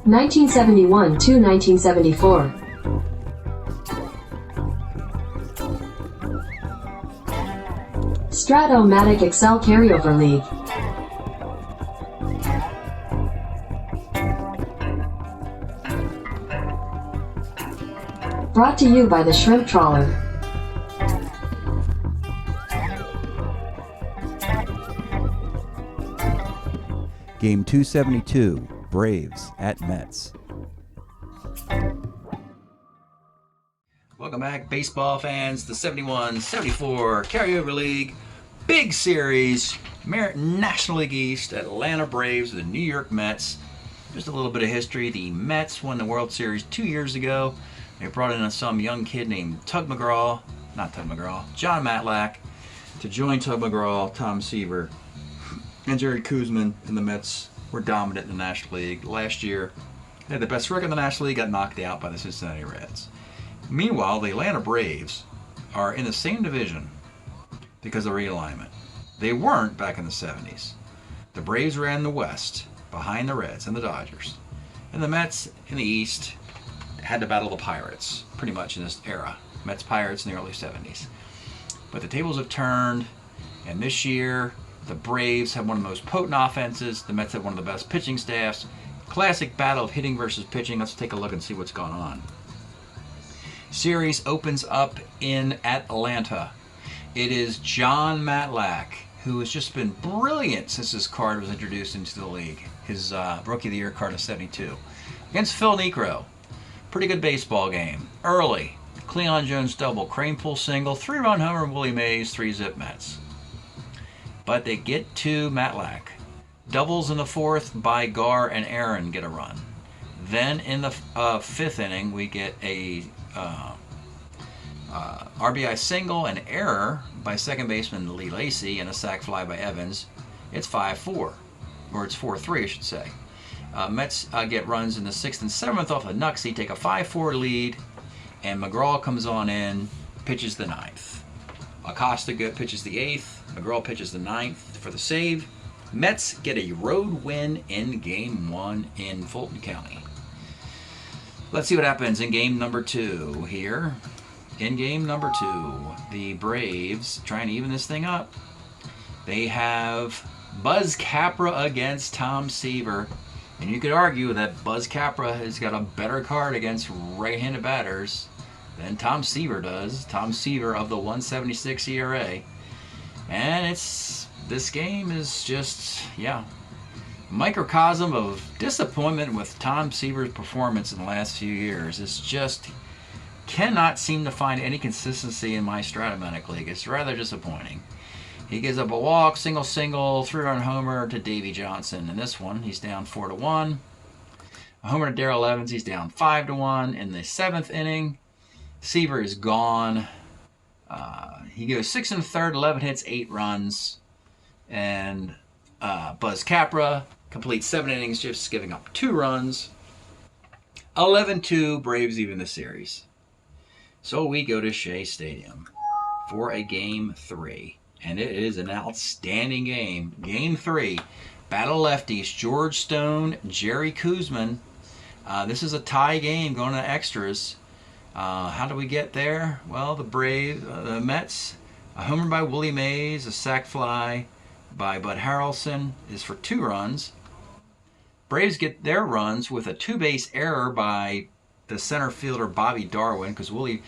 1971 to 1974. Strat-O-Matic Excel Carryover League. Brought to you by the Shrimp Trawler. Game 272, Braves at Mets. Welcome back, baseball fans. The 71-74 Carryover League. Big series. National League East, Atlanta Braves, the New York Mets. Just a little bit of history. The Mets won the World Series 2 years ago. They brought in some young kid named John Matlack, to join Tug McGraw, Tom Seaver, and Jerry Koosman. And the Mets were dominant in the National League. Last year, they had the best record in the National League, got knocked out by the Cincinnati Reds. Meanwhile, the Atlanta Braves are in the same division because of realignment. They weren't back in the 70s. The Braves were in the West, behind the Reds and the Dodgers. And the Mets in the East had to battle the Pirates, pretty much in this era. Mets Pirates in the early 70s. But the tables have turned, and this year, the Braves have one of the most potent offenses. The Mets have one of the best pitching staffs. Classic battle of hitting versus pitching. Let's take a look and see what's going on. Series opens up in Atlanta. It is John Matlack, who has just been brilliant since his card was introduced into the league. His Rookie of the Year card is 72. Against Phil Niekro. Pretty good baseball game. Early. Cleon Jones double, Kranepool single, 3-run homer, Willie Mays, 3-zip Mets. But they get to Matlack. Doubles in the fourth by Gar and Aaron get a run. Then in the fifth inning, we get a RBI single, an error by second baseman Lee Lacy, and a sac fly by Evans. It's 5-4, or it's 4-3, I should say. Mets get runs in the sixth and seventh off of Nuxie, take a 5-4 lead, and McGraw comes on in, pitches the ninth. Acosta pitches the eighth, McGraw pitches the ninth for the save. Mets get a road win in Game 1 in Fulton County. Let's see what happens in game number 2 here. In game number 2, the Braves trying to even this thing up. They have Buzz Capra against Tom Seaver. And you could argue that Buzz Capra has got a better card against right-handed batters than Tom Seaver does. Tom Seaver of the 1.76 ERA. And this game is just, microcosm of disappointment with Tom Seaver's performance in the last few years. It's just cannot seem to find any consistency in my Strat-O-Matic league. It's rather disappointing. He gives up a walk, single, 3-run homer to Davey Johnson. In this one, he's down 4-1. A homer to Darrell Evans, he's down 5-1. In the seventh inning, Seaver is gone. He goes 6 1/3, 11 hits, 8 runs. And Buzz Capra completes 7 innings, just giving up 2 runs. 11-2, Braves even the series. So we go to Shea Stadium for a Game 3. And it is an outstanding game. Game 3, battle lefties, George Stone, Jerry Koosman. This is a tie game going to extras. How do we get there? Well, the Mets, a homer by Willie Mays, a sac fly by Bud Harrelson is for 2 runs. Braves get their runs with a 2-base error by the center fielder Bobby Darwin, because Willie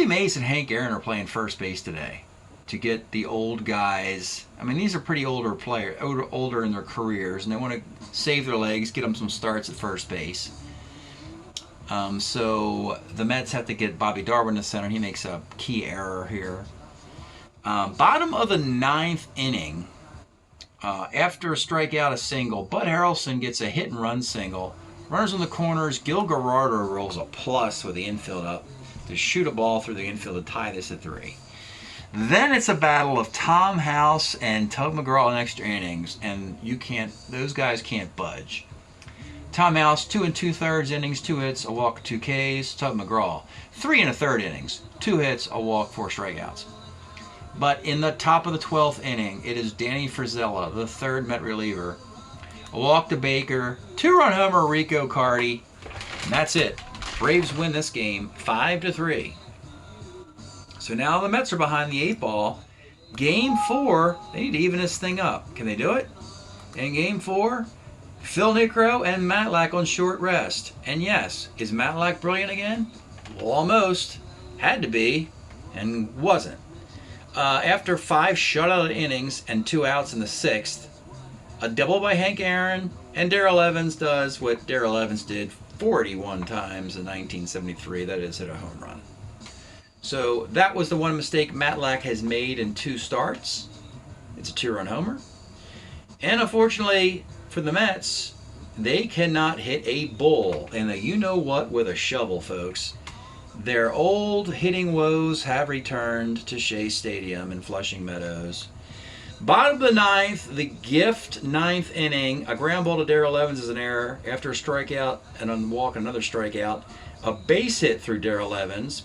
Mays and Hank Aaron are playing first base today to get the old guys. I mean, these are pretty older players, older in their careers, and they want to save their legs, get them some starts at first base. So the Mets have to get Bobby Darwin to center. He makes a key error here. Bottom of the 9th inning, after a strikeout, a single, Bud Harrelson gets a hit-and-run single. Runners in the corners, Gil Gerardo rolls a plus with the infield up to shoot a ball through the infield to tie this at 3. Then it's a battle of Tom House and Tug McGraw in extra innings, and those guys can't budge. Tom House, 2 2/3 innings, 2 hits, a walk, 2 Ks. Tug McGraw, 3 1/3 innings, 2 hits, a walk, 4 strikeouts. But in the top of the 12th inning, it is Danny Frizella, the third Met reliever, a walk to Baker, 2-run homer Rico Carty, and that's it. Braves win this game 5-3. So now the Mets are behind the 8 ball. Game 4, they need to even this thing up. Can they do it? In Game 4, Phil Niekro and Matlack on short rest. And yes, is Matlack brilliant again? Well, almost. Had to be, and wasn't. After 5 shutout innings and 2 outs in the 6th, a double by Hank Aaron, and Darrell Evans does what Darrell Evans did 41 times in 1973. That is, hit a home run. So that was the one mistake Matlack has made in 2 starts. It's a 2-run homer. And unfortunately for the Mets, they cannot hit a bull. And a you-know-what with a shovel, folks. Their old hitting woes have returned to Shea Stadium in Flushing Meadows. Bottom of the 9th, the gift 9th inning. A ground ball to Darrell Evans is an error. After a strikeout and on the walk, another strikeout. A base hit through Darrell Evans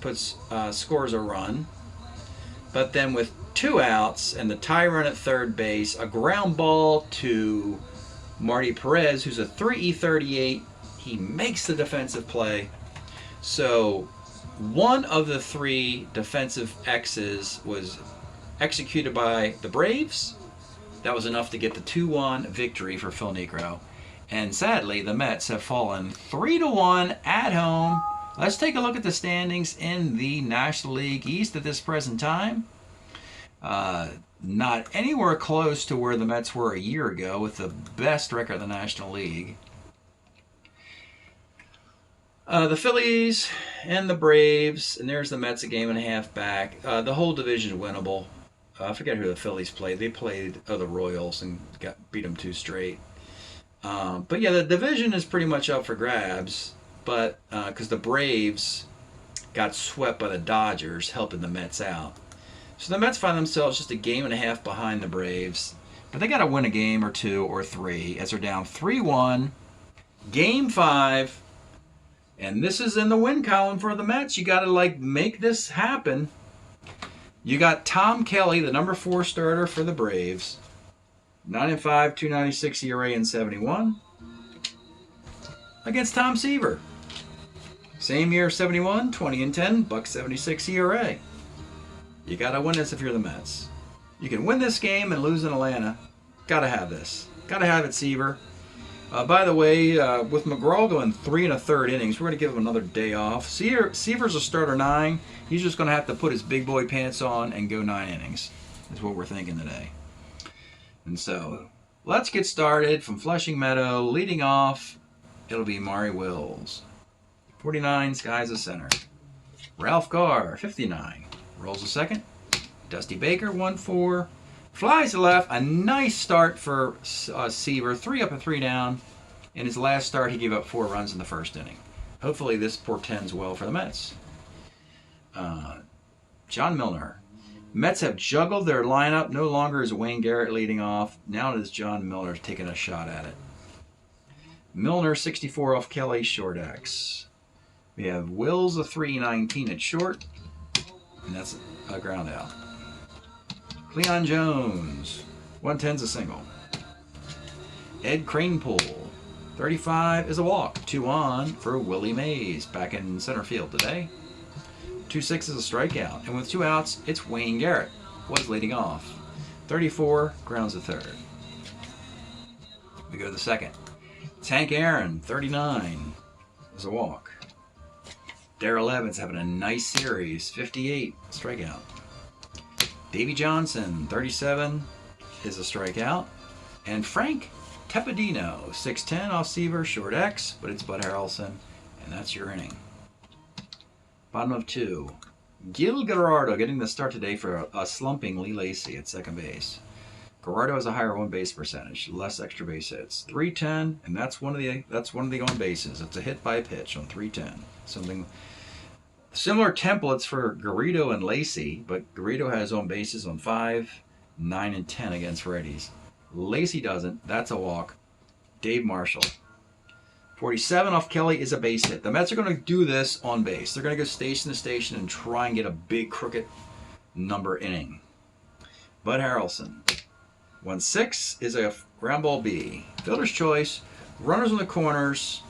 scores a run. But then with 2 outs and the tie run at third base, a ground ball to Marty Perez, who's a 3E38. He makes the defensive play. So one of the 3 defensive X's was executed by the Braves. That was enough to get the 2-1 victory for Phil Niekro. And sadly, the Mets have fallen 3-1 at home. Let's take a look at the standings in the National League East at this present time. Not anywhere close to where the Mets were a year ago with the best record in the National League. The Phillies and the Braves, and there's the Mets a game and a half back. The whole division is winnable. I forget who the Phillies played. They played the Royals and beat them 2 straight. But yeah, the division is pretty much up for grabs. But because the Braves got swept by the Dodgers, helping the Mets out. So the Mets find themselves just a game and a half behind the Braves. But they got to win a game or 2 or 3 as they're down 3-1. Game 5. And this is in the win column for the Mets. You got to make this happen. You got Tom Kelly, the number 4 starter for the Braves. 9-5, 2.96 ERA and 71. Against Tom Seaver. Same year, 71, 20-10, $1.76 ERA. You got to win this if you're the Mets. You can win this game and lose in Atlanta. Got to have this. Got to have it, Seaver. By the way, with McGraw going 3 1/3 innings, we're going to give him another day off. Seaver's a starter 9. He's just going to have to put his big boy pants on and go 9 innings. That's what we're thinking today. And so, let's get started from Flushing Meadow. Leading off, it'll be Maury Wills. 49, Sky's the center. Ralph Garr, 59. Rolls a second. Dusty Baker, 1-4. Flies to left. A nice start for Seaver. 3 up and 3 down. In his last start, he gave up 4 runs in the first inning. Hopefully this portends well for the Mets. John Milner. Mets have juggled their lineup. No longer is Wayne Garrett leading off. Now it is John Milner taking a shot at it. Milner, 64 off Kelly, short X. We have Wills, a 3.19 at short. And that's a ground out. Cleon Jones, 110's a single. Ed Kranepool, 35 is a walk. 2 on for Willie Mays, back in center field today. 2-6 is a strikeout. And with 2 outs, it's Wayne Garrett, was leading off. 34, grounds to third. We go to the second. Hank Aaron, 39 is a walk. Darrell Evans having a nice series, 58, strikeout. Davey Johnson, 37, is a strikeout. And Frank Tepedino, 6'10", off Seaver, short X, but it's Bud Harrelson, and that's your inning. Bottom of 2. Gil Gerardo getting the start today for a slumping Lee Lacy at second base. Gerardo has a higher on-base percentage, less extra base hits. 310, and that's one of the on-bases. It's a hit by pitch on 310. Something similar templates for Garrido and Lacy, but Garrido has on bases on 5, 9, and 10 against righties. Lacy doesn't. That's a walk. Dave Marshall. 47 off Kelly is a base hit. The Mets are going to do this on base. They're going to go station to station and try and get a big crooked number inning. Bud Harrelson. 1-6 is a Ground ball B. Fielder's choice. Runners in the corners.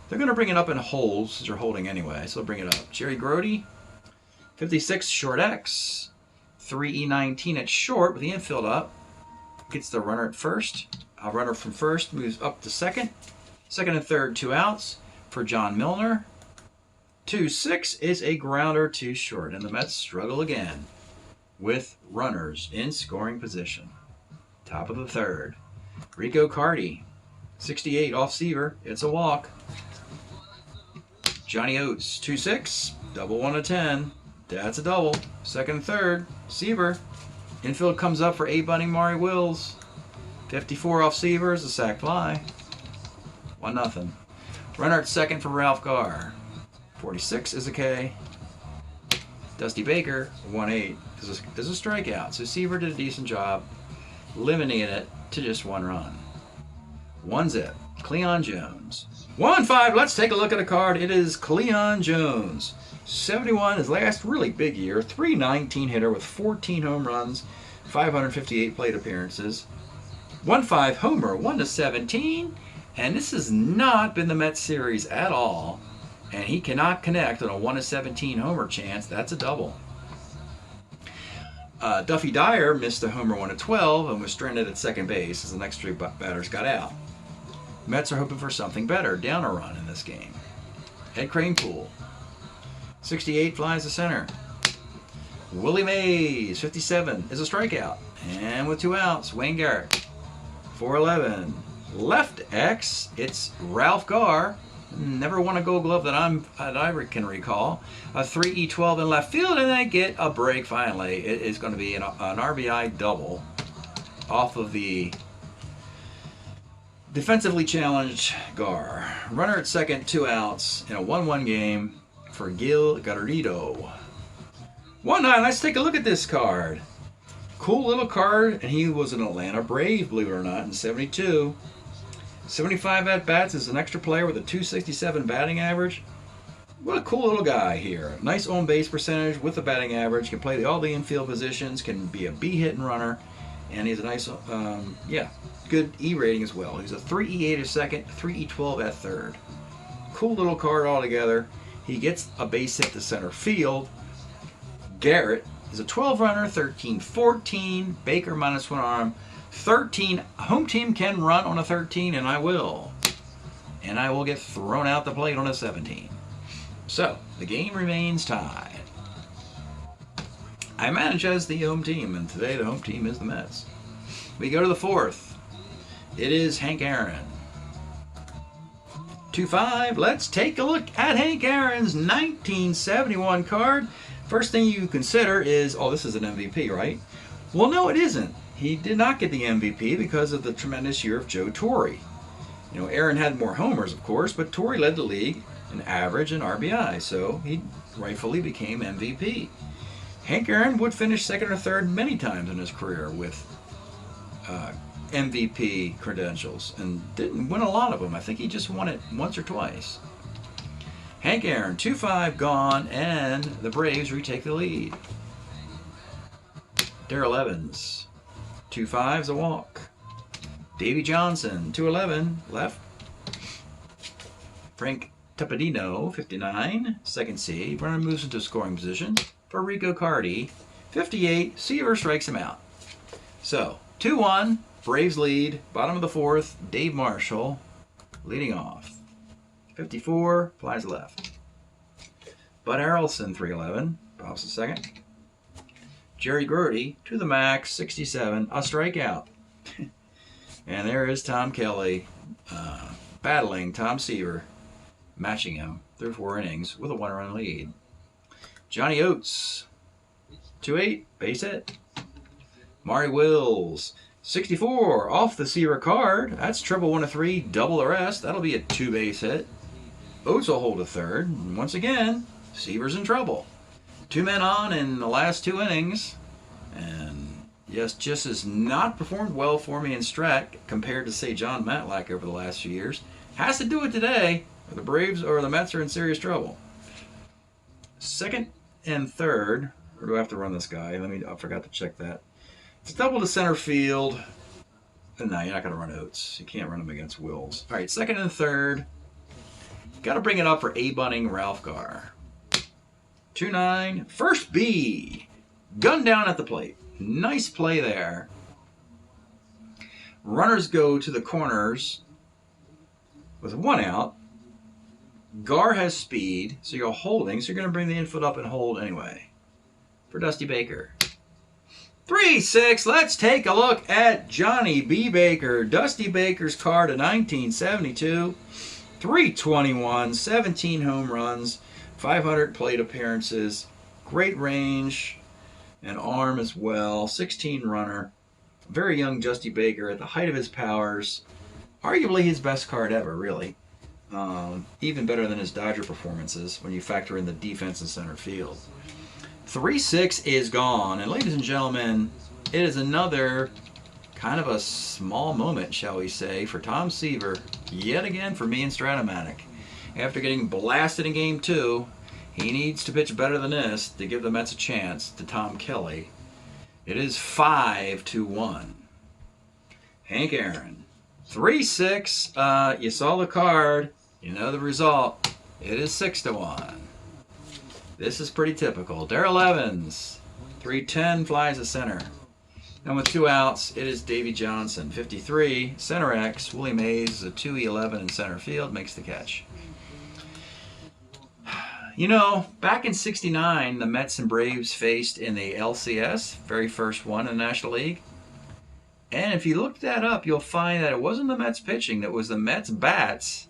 They're going to bring it up in holes since they're holding anyway, so they'll bring it up. Jerry Grody, 56, short X. 3E19 at short with the infield up. Gets the runner at first. A runner from first moves up to second. Second and third, 2 outs for John Milner. 2-6 is a grounder to short, and the Mets struggle again with runners in scoring position. Top of the third. Rico Carty, 68 off Seaver. It's a walk. Johnny Oates, 2-6, double 1 to 10. That's a double. Second and third, Seaver. Infield comes up for A-bunting Maury Wills. 54 off Seaver is a sac fly. 1-0. Runner at second for Ralph Garr. 46 is a K. Dusty Baker, 1-8, is a strikeout. So Seaver did a decent job limiting it to just 1 run. 1-0. Cleon Jones. 1-5. Let's take a look at a card. It is Cleon Jones. 71, his last really big year. 319 hitter with 14 home runs, 558 plate appearances. 1-5 homer, 1-17. And this has not been the Mets series at all. And he cannot connect on a 1-17 homer chance. That's a double. Duffy Dyer missed a homer 1-12 and was stranded at second base as the next 3 batters got out. Mets are hoping for something better, down a run in this game. Ed Kranepool, 68, flies to center. Willie Mays, 57, is a strikeout. And with 2 outs, Wayne Garrett, 4-11. Left X, it's Ralph Garr. Never won a Gold Glove that I can recall. A 3E12 in left field, and they get a break finally. It is going to be an RBI double off of the defensively challenged Garr. Runner at second, 2 outs in a 1-1 game for Gil Garrido. 1-9, let's take a look at this card. Cool little card, and he was an Atlanta Brave, believe it or not, in 72. 75 at-bats as an extra player with a 267 batting average. What a cool little guy here. Nice on-base percentage with the batting average. Can play all the infield positions. Can be a B-hitting runner. And he's a nice, good E rating as well. He's a 3E8 at second, 3E12 at third. Cool little card altogether. He gets a base hit to center field. Garrett is a 12 runner, 13-14. Baker minus 1 arm. 13. Home team can run on a 13, and I will. And I will get thrown out the plate on a 17. So, the game remains tied. I manage as the home team, and today the home team is the Mets. We go to the 4th. It is Hank Aaron. 2-5. Let's take a look at Hank Aaron's 1971 card. First thing you consider is, oh, this is an MVP, right? Well, no, it isn't. He did not get the MVP because of the tremendous year of Joe Torre. You know, Aaron had more homers, of course, but Torre led the league in average and RBI, so he rightfully became MVP. Hank Aaron would finish second or third many times in his career with MVP credentials and didn't win a lot of them. I think he just won it once or twice. Hank Aaron, 2-5 gone, and the Braves retake the lead. Darrell Evans, 2-5's a walk. Davey Johnson, 2-11, left. Frank Tapadino, 59, second C. Runner moves into scoring position for Rico Carty, 58. Seaver strikes him out. So, 2-1, Braves lead, bottom of the 4th. Dave Marshall leading off. 54, flies left. Bud Harrelson, 3-11, pops to second. Jerry Grody to the max, 67, a strikeout. And there is Tom Kelly battling Tom Seaver, matching him through 4 innings with a 1-run lead. Johnny Oates, 2-8, base hit. Maury Wills, 64, off the Seaver card. That's triple 1-3, double the rest. That'll be a 2-base hit. Oates will hold a third. And once again, Seaver's in trouble. 2 men on in the last 2 innings. And yes, just has not performed well for me in Strat compared to, say, John Matlack over the last few years. Has to do it today, or the Braves or the Mets are in serious trouble. Second and third, or do I have to run this guy? I forgot to check that. It's double to center field. No, you're not going to run Oates. You can't run them against Wills. All right, second and third. Got to bring it up for A-Bunning Ralph Garr. 2-9. First B. Gun down at the plate. Nice play there. Runners go to the corners with 1 out. Garr has speed, so you're holding, so you're going to bring the infield up and hold anyway. For Dusty Baker. 3-6. Let's take a look at Johnny B. Baker. Dusty Baker's card of 1972. 321, 17 home runs, 500 plate appearances, great range and arm as well, 16 runner. Very young Dusty Baker at the height of his powers. Arguably his best card ever, really. Even better than his Dodger performances when you factor in the defense in center field. 3-6 is gone. And ladies and gentlemen, it is another kind of a small moment, shall we say, for Tom Seaver, yet again for me and Strat-O-Matic. After getting blasted in Game 2, he needs to pitch better than this to give the Mets a chance to Tom Kelly. It is 5-1. Hank Aaron. 3-6. You saw the card. You know the result. It is 6-1. This is pretty typical. Darrell Evans. 310 flies to center. And with 2 outs, it is Davey Johnson. 53, center X. Willie Mays, a 2-11 in center field, makes the catch. You know, back in '69, the Mets and Braves faced in the LCS, very first one in the National League. And if you look that up, you'll find that it wasn't the Mets pitching, that was the Mets bats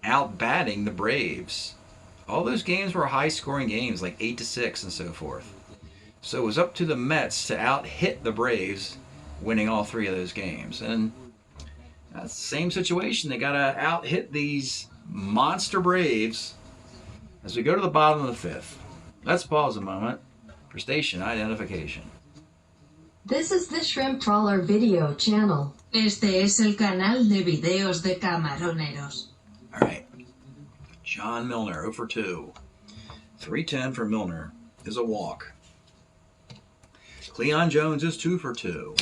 out-batting the Braves. All those games were high-scoring games, like 8-6 and so forth. So it was up to the Mets to out-hit the Braves, winning all 3 of those games. And that's the same situation. They got to out-hit these monster Braves as we go to the bottom of the 5th. Let's pause a moment for station identification. This is the Shrimp Trawler video channel. Este es el canal de videos de camaroneros. All right. John Milner, 0 for 2. 310 for Milner is a walk. Cleon Jones is 2 for 2.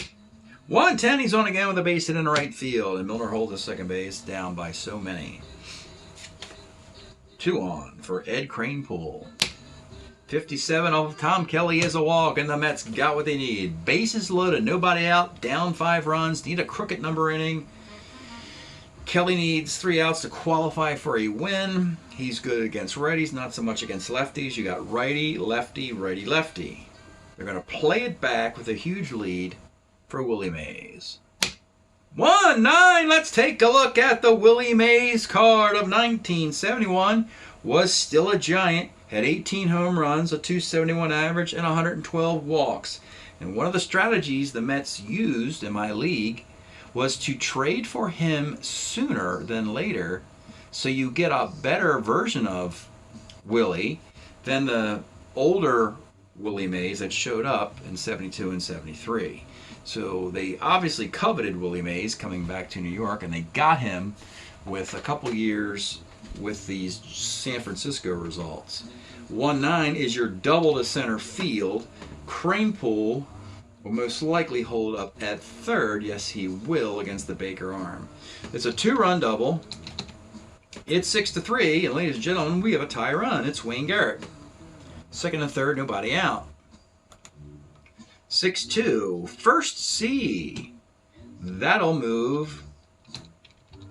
110, he's on again with a base hit in the right field, and Milner holds the second base down by so many. 2 on for Ed Kranepool. 57 off of Tom Kelly is a walk, and the Mets got what they need. Bases loaded, nobody out, down 5 runs, need a crooked number inning. Kelly needs 3 outs to qualify for a win. He's good against righties, not so much against lefties. You got righty, lefty, righty, lefty. They're going to play it back with a huge lead for Willie Mays. 1-9, let's take a look at the Willie Mays card of 1971. Was still a giant, had 18 home runs, a 271 average, and 112 walks. And one of the strategies the Mets used in my league was to trade for him sooner than later so you get a better version of Willie than the older Willie Mays that showed up in 72 and 73. So they obviously coveted Willie Mays coming back to New York, and they got him with a couple years with these San Francisco results. 1-9 is your double to center field. Kranepool will most likely hold up at third. Yes, he will against the Baker arm. It's a 2-run double. It's 6-3, and ladies and gentlemen, we have a tie run. It's Wayne Garrett. Second and third, nobody out. 6-2, first C. That'll move.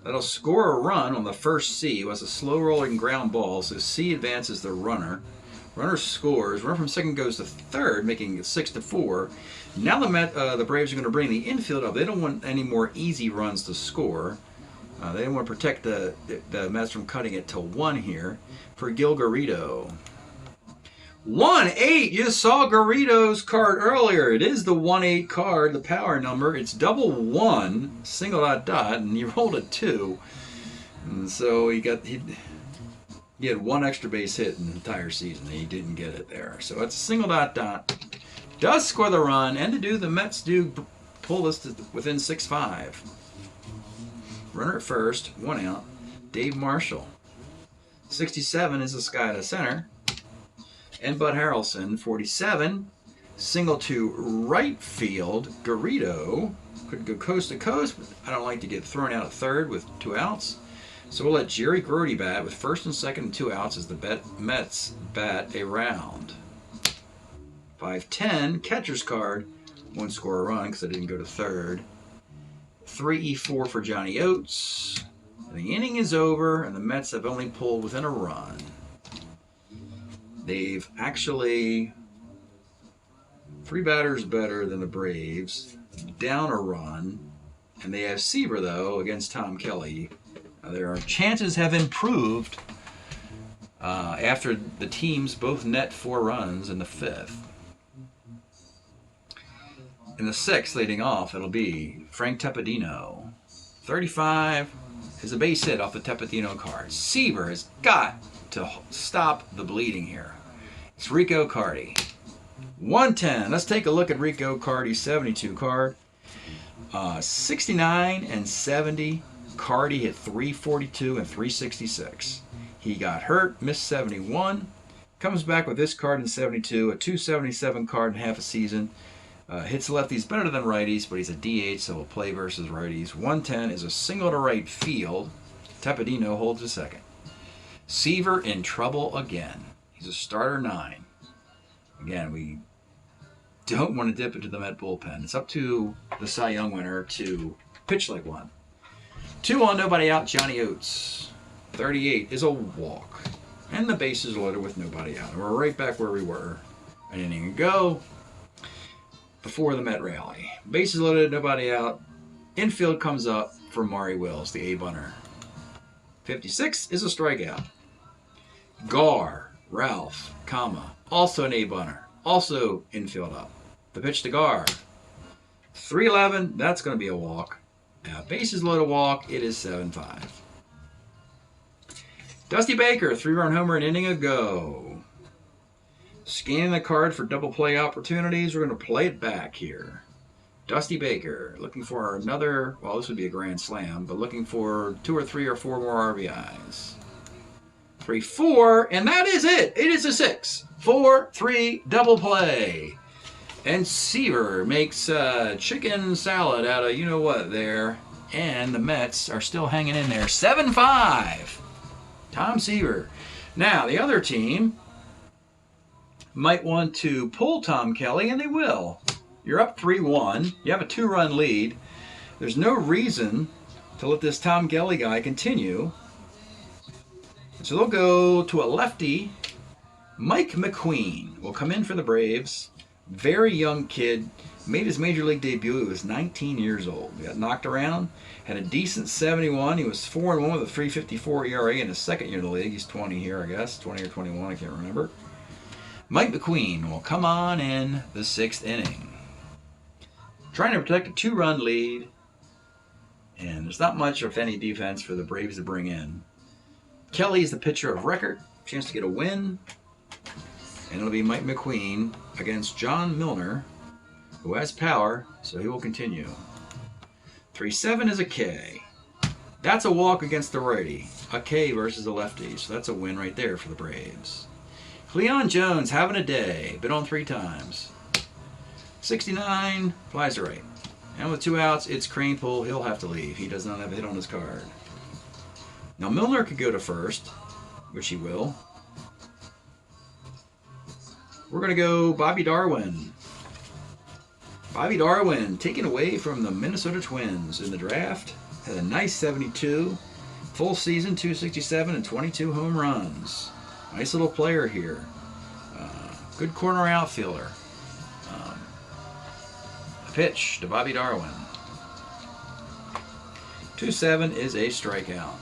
That'll score a run on the first C. It was a slow rolling ground ball, so C advances the runner. Runner scores. Runner from second goes to third, making it 6-4. Now the Braves are going to bring the infield up. They don't want any more easy runs to score. They want to protect the Mets from cutting it to 1 here for Gil Garrido. 1-8. You saw Garrido's card earlier. It is the 1-8 card, the power number. It's double 1, single dot, and he rolled a 2. And so he had 1 extra base hit in the entire season. He didn't get it there. So it's a single dot. Does score the run, and the Mets do pull this to within 6-5. Runner at first, 1 out. Dave Marshall. 67 is this guy to center. And Bud Harrelson, 47, single to right field. Garrido Could go coast to coast, but I don't like to get thrown out at third with 2 outs. So we'll let Jerry Grody bat with first and second and 2 outs as the Mets bat a round. 5-10, catcher's card. Won't score a run because I didn't go to third. 3-4 for Johnny Oates. The inning is over, and the Mets have only pulled within a run. They've actually 3 batters better than the Braves, down a run, and they have Seaver, though, against Tom Kelly. Their chances have improved after the teams both net 4 runs in the 5th. In the 6th, leading off, it'll be Frank Tepedino. 35 is a base hit off the Tepedino card. Seaver has got to stop the bleeding here. It's Rico Carty. 110. Let's take a look at Rico Carty's 72 card. 69 and 70. Carty hit 342 and 366. He got hurt, missed 71. Comes back with this card in 72, a 277 card in half a season. Hits lefties better than righties, but he's a DH, so he'll play versus righties. 110 is a single to right field. Tepedino holds a second. Seaver in trouble again. He's a starter 9. Again, we don't want to dip into the Met bullpen. It's up to the Cy Young winner to pitch like one. 2 on, nobody out, Johnny Oates. 38 is a walk. And the bases loaded with nobody out. And we're right back where we were an inning ago before the Met rally. Bases loaded, nobody out. Infield comes up for Maury Wills, the A-bunter. 56 is a strikeout. Gar, Ralph, also an A-bunter. Also infield up. The pitch to Gar. 3-11, that's going to be a walk. Bases loaded walk, it is 7-5. Dusty Baker, 3-run homer an inning ago. Scanning the card for double play opportunities. We're going to play it back here. Dusty Baker looking for another, well, this would be a grand slam, but looking for 2 or 3 or 4 more RBIs. 3-4, and that is it. It is a 6-4-3 double play. And Seaver makes chicken salad out of you-know-what there. And the Mets are still hanging in there. 7-5. Tom Seaver. Now, the other team might want to pull Tom Kelly, and they will. You're up 3-1. You have a 2-run lead. There's no reason to let this Tom Kelly guy continue. So they'll go to a lefty. Mike McQueen will come in for the Braves. Very young kid. Made his major league debut. He was 19 years old. He got knocked around. Had a decent 71. He was 4-1 with a 3.54 ERA in his second year in the league. He's 20 here, I guess. 20 or 21, I can't remember. Mike McQueen will come on in the 6th inning. Trying to protect a 2-run lead. And there's not much, if any, defense for the Braves to bring in. Kelly is the pitcher of record. Chance to get a win. And it'll be Mike McQueen against John Milner, who has power, so he will continue. 3-7 is a K. That's a walk against the righty. A K versus the lefty, so that's a win right there for the Braves. Cleon Jones having a day. Been on 3 times. 69, flies to right. And with 2 outs, it's Kranepool. He'll have to leave. He does not have a hit on his card. Now Milner could go to first, which he will. We're going to go Bobby Darwin. Bobby Darwin, taken away from the Minnesota Twins in the draft. Had a nice 72. Full season, 267 and 22 home runs. Nice little player here. Good corner outfielder. A pitch to Bobby Darwin. 2-7 is a strikeout.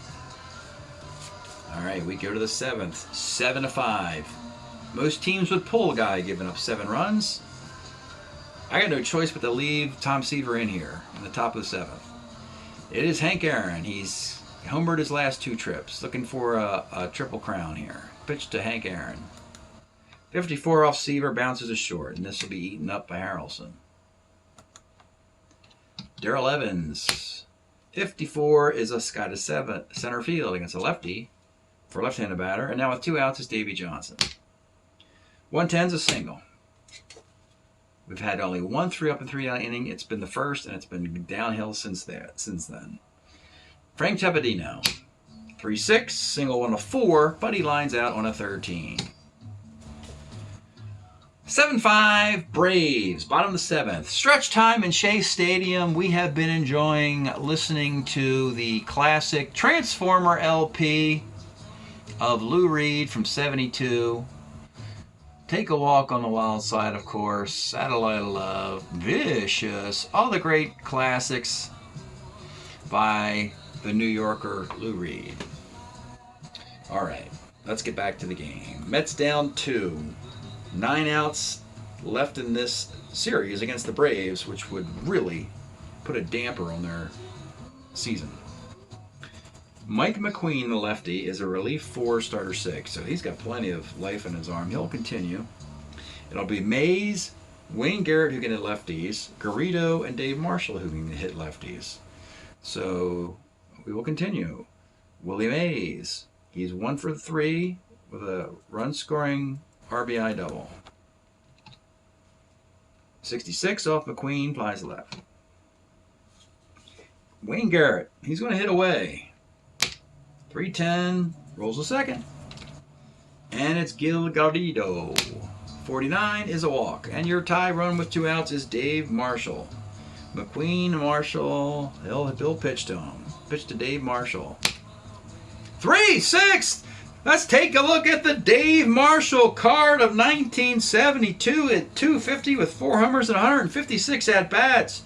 All right, we go to the 7th. 7-5. Most teams would pull a guy giving up 7 runs. I got no choice but to leave Tom Seaver in here in the top of the 7th. It is Hank Aaron. He's homered his last 2 trips, looking for a triple crown here. Pitch to Hank Aaron. 54 off Seaver, bounces to short, and this will be eaten up by Harrelson. Darrell Evans. 54 is a sky to center field against a lefty for a left-handed batter, and now with 2 outs is Davey Johnson. 110's a single. We've had only 1 3-up and 3-down inning. It's been the first, and it's been downhill since then. Frank Cepedino, 3-6, single on a 4, but he lines out on a 13. 7-5 Braves, bottom of the 7th. Stretch time in Shea Stadium. We have been enjoying listening to the classic Transformer LP of Lou Reed from 72. Take a Walk on the Wild Side, of course. Satellite of Love, Vicious, all the great classics by the New Yorker Lou Reed. All right, let's get back to the game. Mets down 2. 9 outs left in this series against the Braves, which would really put a damper on their season. Mike McQueen, the lefty, is a relief 4, starter 6, so he's got plenty of life in his arm. He'll continue. It'll be Mays, Wayne Garrett, who can hit lefties, Garrido, and Dave Marshall, who can hit lefties. So we will continue. Willie Mays, he's 1 for 3 with a run-scoring RBI double. 66 off McQueen, flies left. Wayne Garrett, he's going to hit away. 310, rolls a second. And it's Gil Garrido. 49 is a walk. And your tie run with 2 outs is Dave Marshall. McQueen, Marshall, Bill pitched to him. Pitched to Dave Marshall. 3-6! Let's take a look at the Dave Marshall card of 1972 at 250 with 4 homers and 156 at-bats.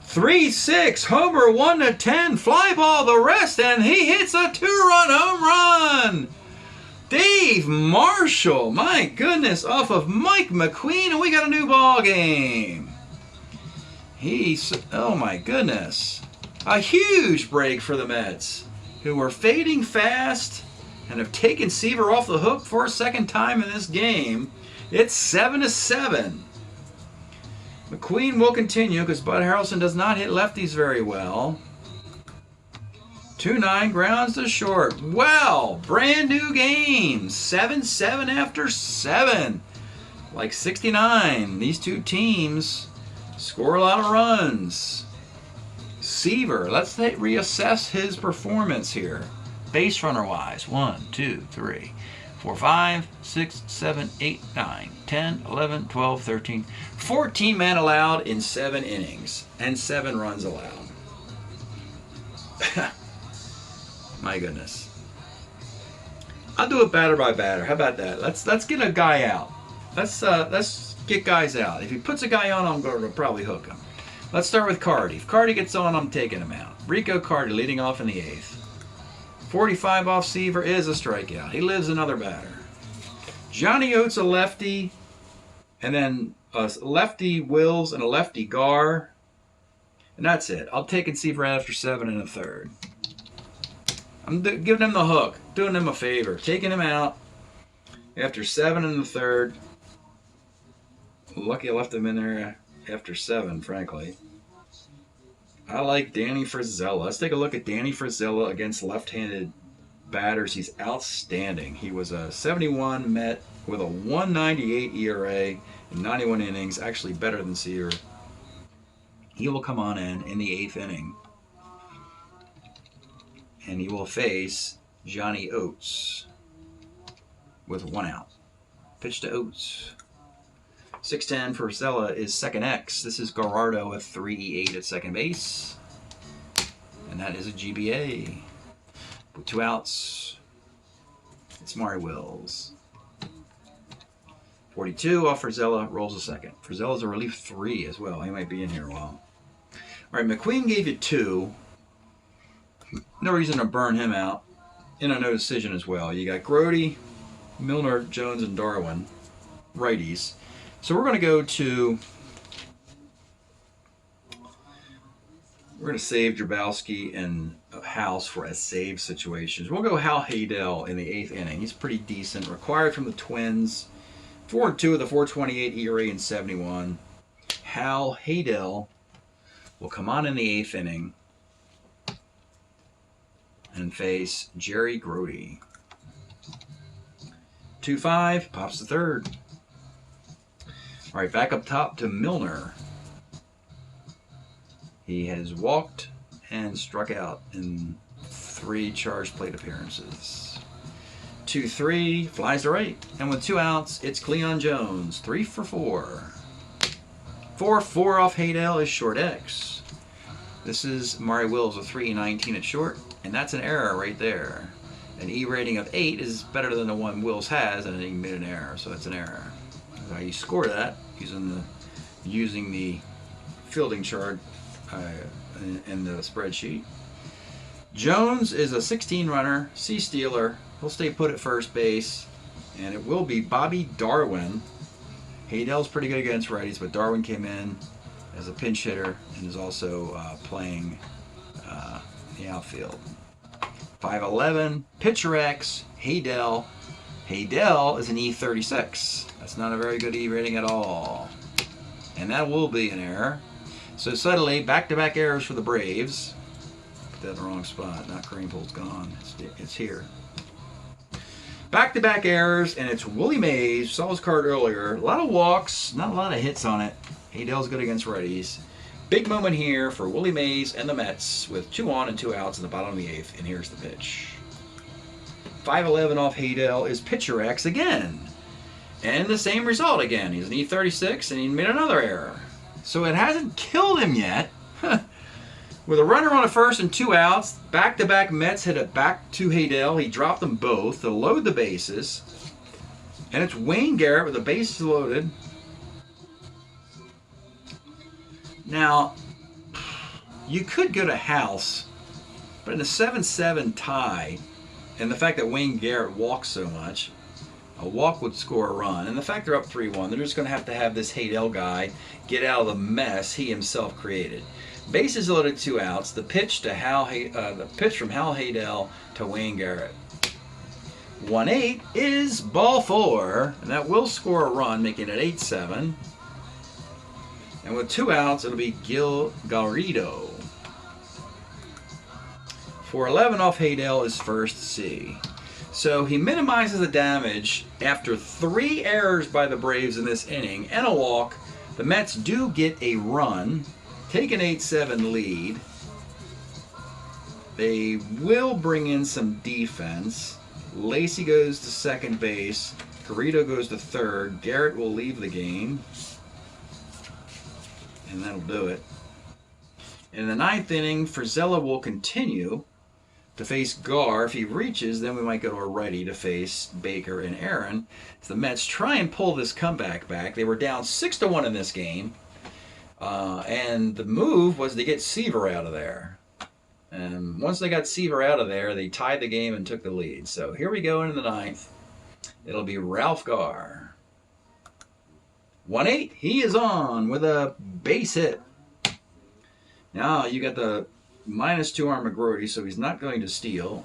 3-6, homer 1-10, fly ball the rest, and he hits a 2-run home run. Dave Marshall, my goodness, off of Mike McQueen, and we got a new ball game. Oh my goodness. A huge break for the Mets, who were fading fast and have taken Seaver off the hook for a second time in this game. It's 7-7. McQueen will continue because Bud Harrelson does not hit lefties very well. 2-9 grounds to short. Well, brand new game. 7-7 after 7. Like 69. These two teams score a lot of runs. Seaver, let's reassess his performance here. Base runner wise, 1, 2, 3, 4, 5, 6, 7, 8, 9, 10, 11, 12, 13, 14 men allowed in 7 innings and 7 runs allowed. My goodness. I'll do it batter by batter. How about that? Let's get a guy out. Let's get guys out. If he puts a guy on, I'm going to probably hook him. Let's start with Cardi. If Cardi gets on, I'm taking him out. Rico Cardi leading off in the 8th. 45 off Seaver is a strikeout. He lives another batter. Johnny Oates, a lefty, and then a lefty Wills and a lefty Gar. And that's it. I'll take Seaver out after 7 1/3. I'm giving him the hook, doing him a favor, taking him out after 7 1/3. Lucky I left him in there after 7, frankly. I like Danny Frizella. Let's take a look at Danny Frizella against left-handed batters. He's outstanding. He was a 71 Met with a 198 ERA in 91 innings, actually better than Seaver. He will come on in the 8th inning. And he will face Johnny Oates with 1 out. Pitch to Oates. 6-10 for Frizella is second X. This is Gerardo with 3-8 at second base. And that is a GBA. With 2 outs, it's Maury Wills. 42 off Frizella, rolls a second. Frizella's a relief 3 as well. He might be in here a while. All right, McQueen gave you 2. No reason to burn him out. In a no decision as well. You got Grody, Milner, Jones, and Darwin, righties. So we're going to save Drabowski and House for as save situations. We'll go Hal Haydel in the 8th inning. He's pretty decent. Required from the Twins. 4-2 with a 4.28 ERA in 71. Hal Haydel will come on in the 8th inning and face Jerry Grody. 2-5, pops the 3rd. All right, back up top to Milner. He has walked and struck out in 3 charged plate appearances. 2-3, flies to right. And with 2 outs, it's Cleon Jones. 3 for 4. 4-4 off Haydel is short X. This is Maury Wills with 3.19 at short, and that's an error right there. An E rating of 8 is better than the one Wills has, and he made an error, so that's an error. That's how you score that, using the fielding chart in the spreadsheet. Jones is a 16 runner, C stealer. He'll stay put at first base, and it will be Bobby Darwin. Haydel's pretty good against righties, but Darwin came in as a pinch hitter and is also playing the outfield. 5'11", pitcher X, Haydel. Haydel is an E36. That's not a very good E rating at all. And that will be an error. So suddenly, back-to-back errors for the Braves. Put that in the wrong spot. Not Greenpool's gone. It's here. Back-to-back errors, and it's Willie Mays. Saw his card earlier. A lot of walks, not a lot of hits on it. Haydel's good against righties. Big moment here for Willie Mays and the Mets with 2 on and 2 outs in the bottom of the 8th, and here's the pitch. 5'11" off Haydel is pitcher X again. And the same result again. He's an E36, and he made another error. So it hasn't killed him yet. With a runner on at first and 2 outs, back-to-back Mets hit it back to Haydel. He dropped them both to load the bases. And it's Wayne Garrett with the bases loaded. Now, you could go to house, but in a 7-7 tie, and the fact that Wayne Garrett walks so much, a walk would score a run. And the fact they're up 3-1, they're just going to have this Haydel guy get out of the mess he himself created. Bases loaded, 2 outs. The pitch from Hal Haydel to Wayne Garrett. 1-8 is ball 4, and that will score a run, making it 8-7. And with 2 outs, it'll be Gil Garrido. 4-11 off Haydel is first C. So he minimizes the damage after 3 errors by the Braves in this inning and a walk. The Mets do get a run, take an 8-7 lead. They will bring in some defense. Lacey goes to second base. Garrido goes to third. Garrett will leave the game. And that'll do it. In the 9th inning, Frizella will continue to face Gar. If he reaches, then we might go to a righty to face Baker and Aaron. As the Mets try and pull this comeback back. They were down 6-1 in this game. And the move was to get Seaver out of there. And once they got Seaver out of there, they tied the game and took the lead. So here we go into the 9th. It'll be Ralph Gar. 1-8, he is on with a base hit. Now you got the -2 on McGrory, so he's not going to steal.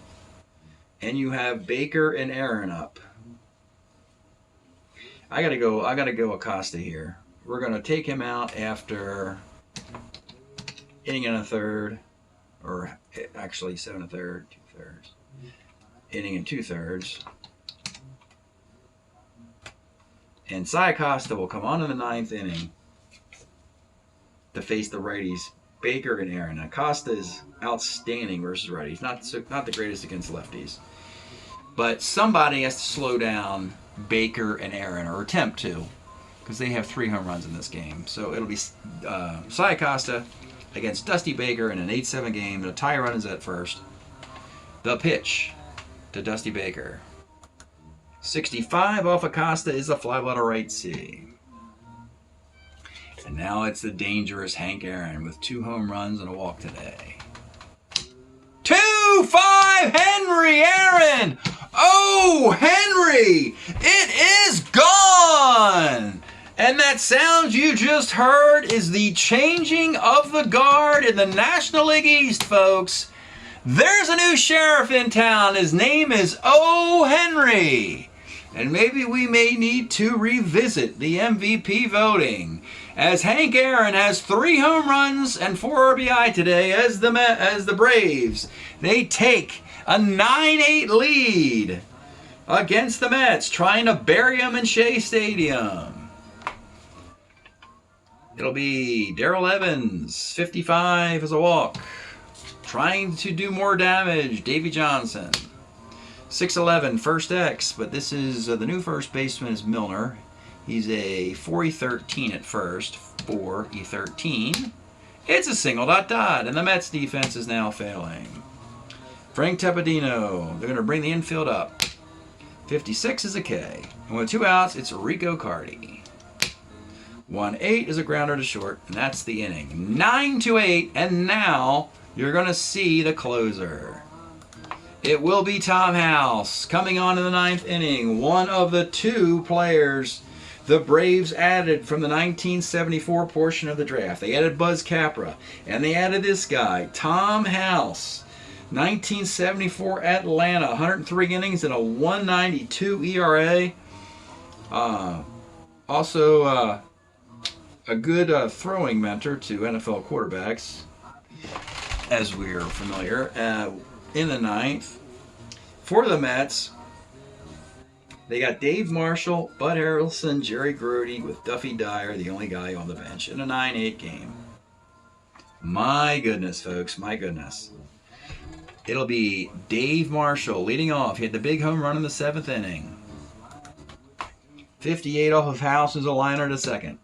And you have Baker and Aaron up. I gotta go Acosta here. We're gonna take him out after inning and a third, or actually 7 1/3, 2/3. Inning and 2/3. And Cy Acosta will come on in the 9th inning to face the righties, Baker and Aaron. Acosta is outstanding versus righties. Not the greatest against lefties. But somebody has to slow down Baker and Aaron, or attempt to, because they have 3 home runs in this game. So it'll be Cy Acosta against Dusty Baker in an 8-7 game. The tie run is at first. The pitch to Dusty Baker. 65 off Acosta is a fly ball to right C. And now it's the dangerous Hank Aaron with 2 home runs and a walk today. 2-5 Henry Aaron! Oh, Henry! It is gone! And that sound you just heard is the changing of the guard in the National League East, folks. There's a new sheriff in town. His name is O. Henry. And maybe we may need to revisit the MVP voting, as Hank Aaron has 3 home runs and 4 RBI today as the Braves. They take a 9-8 lead against the Mets, trying to bury them in Shea Stadium. It'll be Darrell Evans, 55 as a walk. Trying to do more damage, Davy Johnson. 6'11", first X, but this is the new first baseman is Milner. He's a 4E13 at first, 4E13. It's a single ... and the Mets defense is now failing. Frank Tepedino, they're going to bring the infield up. 56 is a K. And with 2 outs, it's Rico Cardi. 1-8 is a grounder to short, and that's the inning. 9-8, and now you're going to see the closer. It will be Tom House coming on in the 9th inning. One of the 2 players the Braves added from the 1974 portion of the draft. They added Buzz Capra, and they added this guy, Tom House. 1974 Atlanta, 103 innings and a 1.92 ERA. Also, a good throwing mentor to NFL quarterbacks, as we are familiar. In the 9th, for the Mets, they got Dave Marshall, Bud Harrelson, Jerry Grody, with Duffy Dyer, the only guy on the bench, in a 9-8 game. My goodness, folks, my goodness. It'll be Dave Marshall leading off. He had the big home run in the 7th inning. 58 off of House as a liner to second.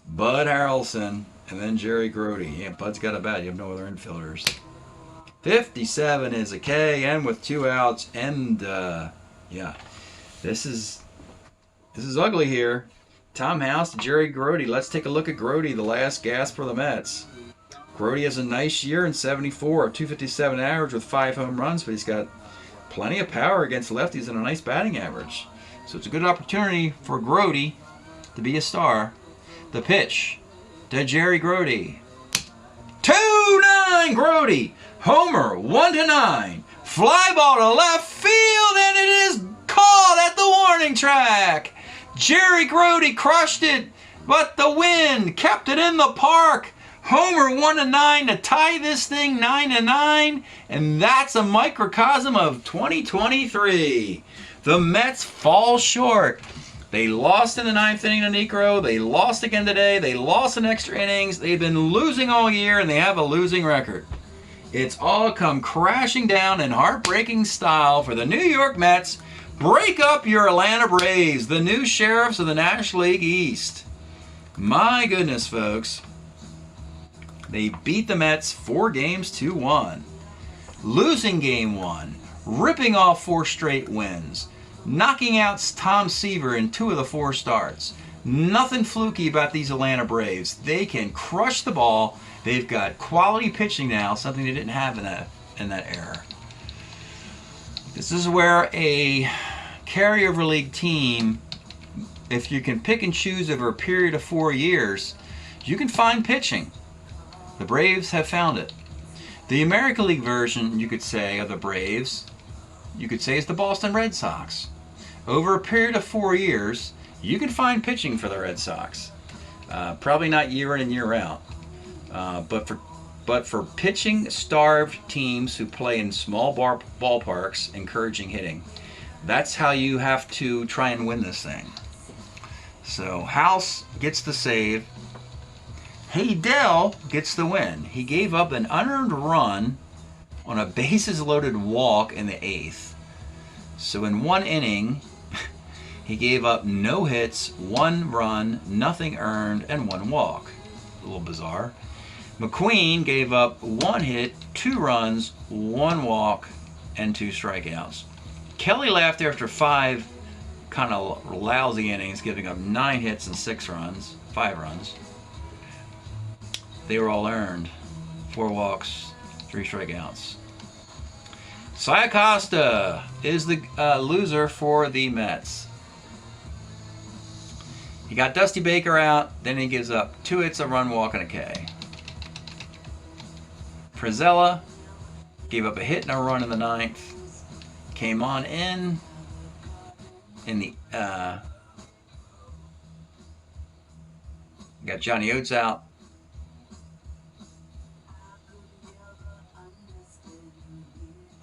Bud Harrelson, and then Jerry Grody. Yeah, Bud's got a bat. You have no other infielders. 57 is a K, and with 2 outs, and yeah, this is ugly here. Tom House to Jerry Grody. Let's take a look at Grody, the last gasp for the Mets. Grody has a nice year in 74, a 257 average with 5 home runs, but he's got plenty of power against lefties and a nice batting average. So it's a good opportunity for Grody to be a star. The pitch to Jerry Grody. 2-9 Grody. Homer, 1-9. Fly ball to left field, and it is caught at the warning track. Jerry Grody crushed it, but the wind kept it in the park. Homer 1-9 to tie this thing 9-9, and that's a microcosm of 2023. The Mets fall short. They lost in the 9th inning to Negro. They lost again today. They lost in extra innings. They've been losing all year, and they have a losing record. It's all come crashing down in heartbreaking style for the New York Mets. Break up your Atlanta Braves, the new sheriffs of the National League East. My goodness, folks. They beat the Mets 4-1. Losing game 1. Ripping off 4 straight wins. Knocking out Tom Seaver in 2 of the 4 starts. Nothing fluky about these Atlanta Braves. They can crush the ball. They've got quality pitching now, something they didn't have in that era. This is where a carryover league team, if you can pick and choose over a period of 4 years, you can find pitching. The Braves have found it. The American League version, you could say, of the Braves, you could say is the Boston Red Sox. Over a period of 4 years, you can find pitching for the Red Sox. Probably not year in and year out. But for pitching-starved teams who play in small ballparks, encouraging hitting, that's how you have to try and win this thing. So House gets the save. Haydel gets the win. He gave up an unearned run on a bases-loaded walk in the 8th. So in 1 inning, he gave up no hits, 1 run, nothing earned, and 1 walk. A little bizarre. McQueen gave up 1 hit, 2 runs, 1 walk, and 2 strikeouts. Kelly left after 5 kind of lousy innings, giving up 9 hits and 5 runs. They were all earned. 4 walks, 3 strikeouts. Cy Acosta is the loser for the Mets. He got Dusty Baker out, then he gives up 2 hits, a run, walk, and a K. Frizella gave up a hit and a run in the 9th. Came on in the got Johnny Oates out.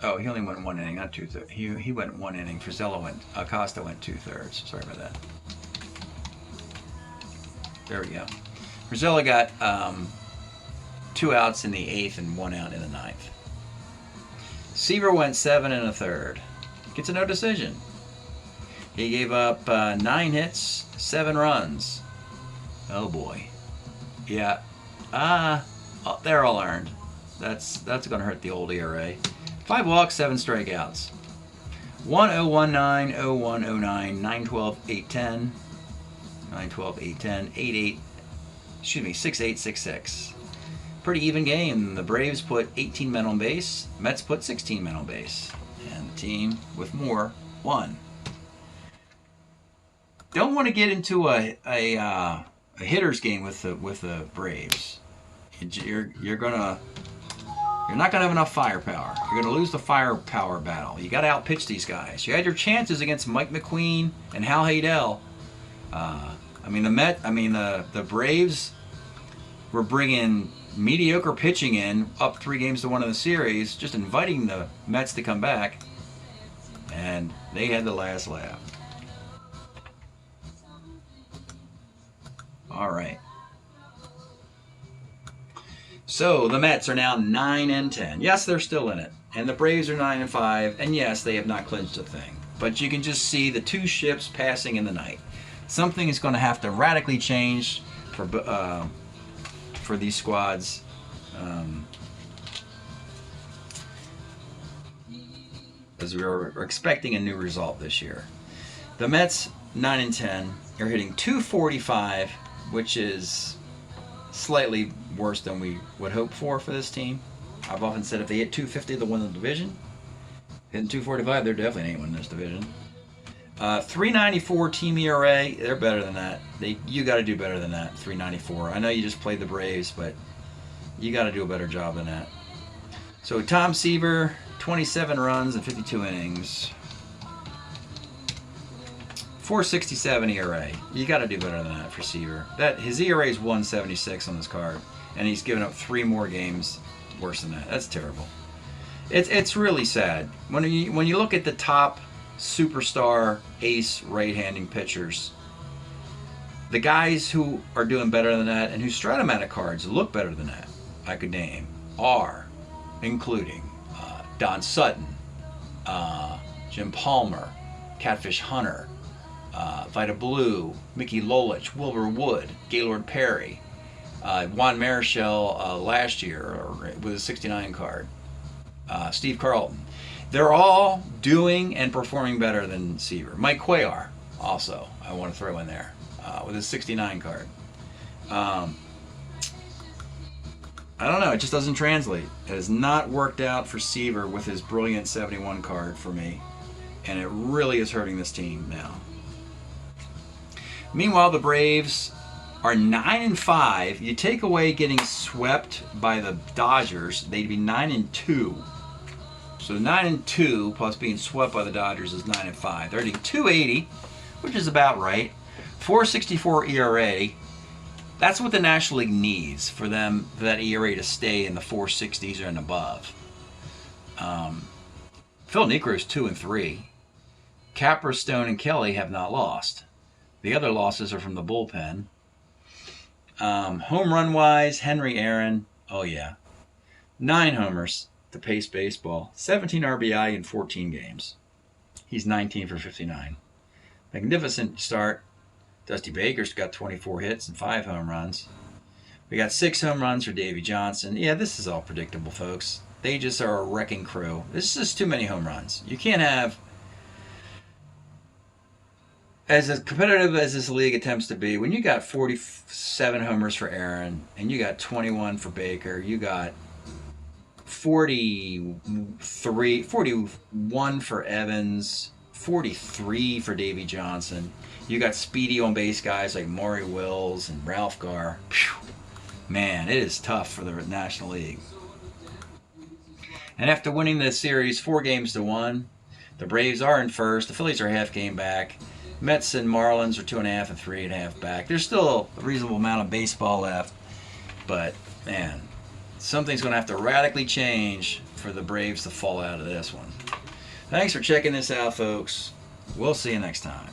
Oh, he only went 1 inning, not 2/3. He went 1 inning. Frizella Acosta went 2/3. Sorry about that. There we go. Rizzola got 2 outs in the 8th and 1 out in the 9th. Seaver went 7 1/3. Gets a no decision. He gave up 9 hits, 7 runs. Oh boy. Yeah. They're all earned. That's going to hurt the old ERA. 5 walks, 7 strikeouts. 1-0-1-9, 0-1-0-9, 9-12, 8-10. 9-12, 8-10, 8-8. Excuse me, 6-8, 6-6. Pretty even game. The Braves put 18 men on base. Mets put 16 men on base. And the team with more won. Don't want to get into a hitter's game with the Braves. You're not gonna have enough firepower. You're gonna lose the firepower battle. You got to outpitch these guys. You had your chances against Mike McQueen and Hal Haydel. The Braves were bringing mediocre pitching in, up 3-1 in the series, just inviting the Mets to come back, and they had the last laugh. All right. So the Mets are now 9-10. Yes, they're still in it, and the Braves are 9-5, and yes, they have not clinched a thing. But you can just see the 2 ships passing in the night. Something is going to have to radically change for these squads. As we're expecting a new result this year. The Mets, 9-10, are hitting .245, which is slightly worse than we would hope for this team. I've often said if they hit .250, they'll win the division. Hitting .245, they're definitely ain't winning this division. 3.94 team ERA, they're better than that. You got to do better than that, 3.94. I know you just played the Braves, but you got to do a better job than that. So Tom Seaver, 27 runs in 52 innings. 4.67 ERA. You got to do better than that for Seaver. His ERA is 1.76 on this card, and he's given up 3 more games worse than that. That's terrible. It's really sad when you look at the top superstar ace right-handing pitchers. The guys who are doing better than that and whose Strat-O-Matic cards look better than that, I could name, are including Don Sutton, Jim Palmer, Catfish Hunter, Vita Blue, Mickey Lolich, Wilbur Wood, Gaylord Perry, Juan Marichal last year with a 69 card, Steve Carlton. They're all doing and performing better than Seaver. Mike Cuellar also, I want to throw in there, with his 69 card. I don't know, it just doesn't translate. It has not worked out for Seaver with his brilliant 71 card for me, and it really is hurting this team now. Meanwhile, the Braves are 9-5. You take away getting swept by the Dodgers, they'd be 9-2. So 9-2 plus being swept by the Dodgers is 9-5. They're hitting .280, which is about right. 4.64 ERA. That's what the National League needs for that ERA to stay in the 4.60s and above. Phil Niekro's 2-3. Capra, Stone, and Kelly have not lost. The other losses are from the bullpen. Home run wise, Henry Aaron, oh yeah, 9 homers to pace baseball, 17 RBI in 14 games. He's 19 for 59. Magnificent start. Dusty Baker's got 24 hits and 5 home runs. We got 6 home runs for Davey Johnson. Yeah, this is all predictable, folks. They just are a wrecking crew. This is just too many home runs. You can't have, as competitive as this league attempts to be, when you got 47 homers for Aaron and you got 21 for Baker, you got 41 for Evans, 43 for Davey Johnson. You got speedy on base guys like Maury Wills and Ralph Garr. Phew. Man, it is tough for the National League. And after winning this series 4-1, the Braves are in first. The Phillies are a half game back. Mets and Marlins are 2.5 and 3.5 back. There's still a reasonable amount of baseball left, but man, something's going to have to radically change for the Braves to fall out of this one. Thanks for checking this out, folks. We'll see you next time.